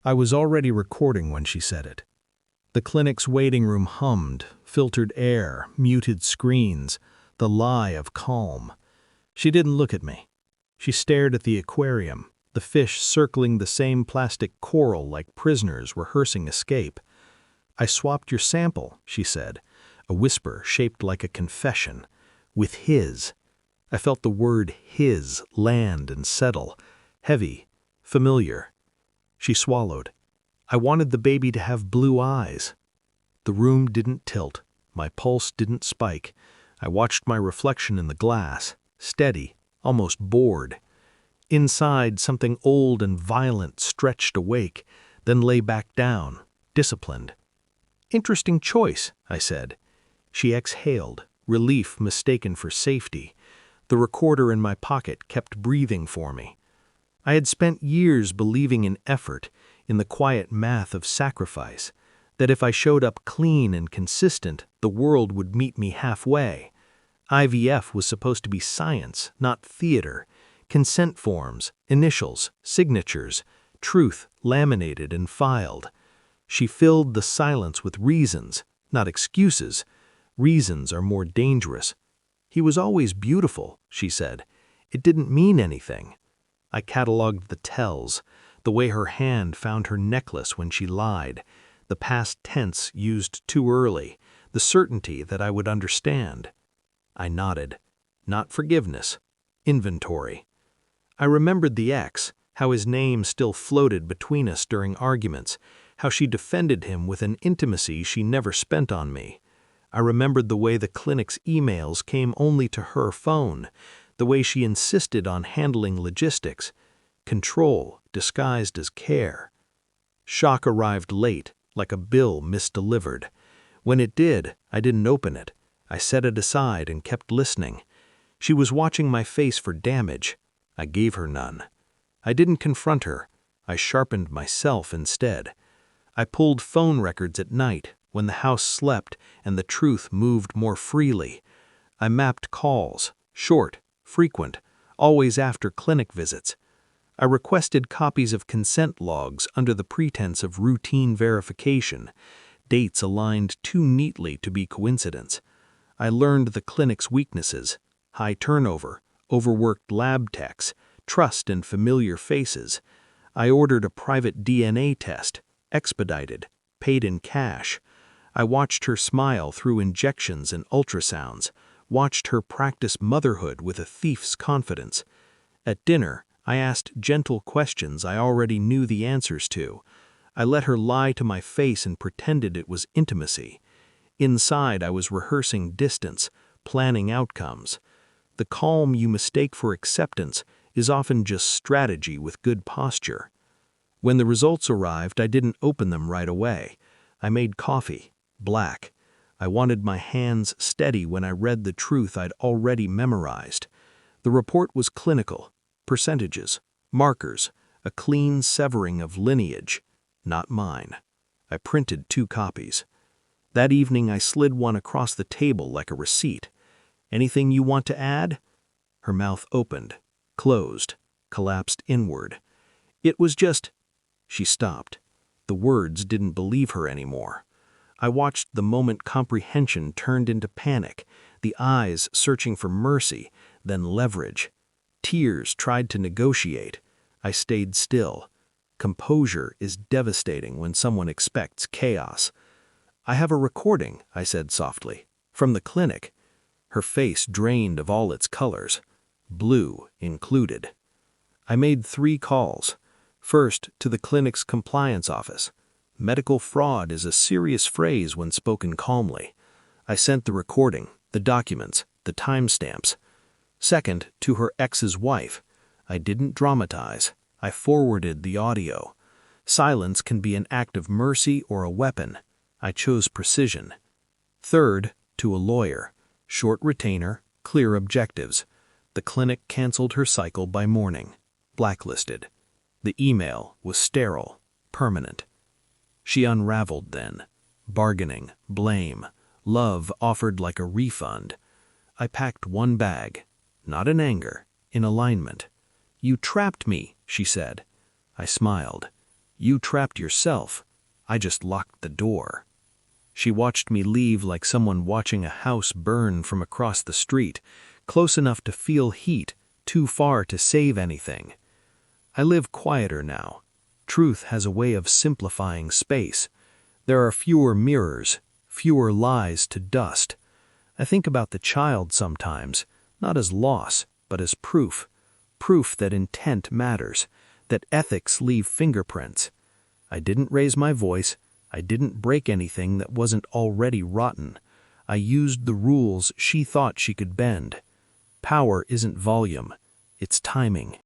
I was already recording when she said it. The clinic's waiting room hummed, filtered air, muted screens, the lie of calm. She didn't look at me. She stared at the aquarium, the fish circling the same plastic coral like prisoners rehearsing escape. "I swapped your sample," she said, a whisper shaped like a confession, "with his." I felt the word his land and settle, heavy, familiar. She swallowed. "I wanted the baby to have blue eyes." The room didn't tilt. My pulse didn't spike. I watched my reflection in the glass, steady, almost bored. Inside, something old and violent stretched awake, then lay back down, disciplined. "Interesting choice," I said. She exhaled, relief mistaken for safety. The recorder in my pocket kept breathing for me. I had spent years believing in effort, in the quiet math of sacrifice, that if I showed up clean and consistent, the world would meet me halfway. IVF was supposed to be science, not theater. Consent forms, initials, signatures, truth laminated and filed. She filled the silence with reasons, not excuses. Reasons are more dangerous. "He was always beautiful," she said. "It didn't mean anything." I catalogued the tells, the way her hand found her necklace when she lied, the past tense used too early, the certainty that I would understand. I nodded. Not forgiveness. Inventory. I remembered the ex, how his name still floated between us during arguments, how she defended him with an intimacy she never spent on me. I remembered the way the clinic's emails came only to her phone, the way she insisted on handling logistics, control disguised as care. Shock arrived late, like a bill misdelivered. When it did, I didn't open it. I set it aside and kept listening. She was watching my face for damage. I gave her none. I didn't confront her. I sharpened myself instead. I pulled phone records at night, when the house slept and the truth moved more freely. I mapped calls, short, frequent, always after clinic visits. I requested copies of consent logs under the pretense of routine verification, dates aligned too neatly to be coincidence. I learned the clinic's weaknesses: high turnover, overworked lab techs, trust in familiar faces. I ordered a private DNA test, expedited, paid in cash. I watched her smile through injections and ultrasounds, watched her practice motherhood with a thief's confidence. At dinner, I asked gentle questions I already knew the answers to. I let her lie to my face and pretended it was intimacy. Inside, I was rehearsing distance, planning outcomes. The calm you mistake for acceptance is often just strategy with good posture. When the results arrived, I didn't open them right away. I made coffee, black. I wanted my hands steady when I read the truth I'd already memorized. The report was clinical, percentages, markers, a clean severing of lineage, not mine. I printed 2 copies. That evening I slid one across the table like a receipt. "Anything you want to add?" Her mouth opened, closed, collapsed inward. "It was just—" She stopped. The words didn't believe her anymore. I watched the moment comprehension turned into panic, the eyes searching for mercy, then leverage. Tears tried to negotiate. I stayed still. Composure is devastating when someone expects chaos. "I have a recording," I said softly, "from the clinic." Her face drained of all its colors, blue included. I made 3 calls. First, to the clinic's compliance office. Medical fraud is a serious phrase when spoken calmly. I sent the recording, the documents, the timestamps. Second, to her ex's wife. I didn't dramatize. I forwarded the audio. Silence can be an act of mercy or a weapon. I chose precision. Third, to a lawyer. Short retainer, clear objectives. The clinic canceled her cycle by morning. Blacklisted. The email was sterile, permanent. She unraveled then. Bargaining, blame, love offered like a refund. I packed one bag, not in anger, in alignment. "You trapped me," she said. I smiled. You trapped yourself. I just locked the door." She watched me leave like someone watching a house burn from across the street, close enough to feel heat, too far to save anything. I live quieter now. Truth has a way of simplifying space. There are fewer mirrors, fewer lies to dust. I think about the child sometimes, not as loss, but as proof. Proof that intent matters, that ethics leave fingerprints. I didn't raise my voice. I didn't break anything that wasn't already rotten. I used the rules she thought she could bend. Power isn't volume, it's timing.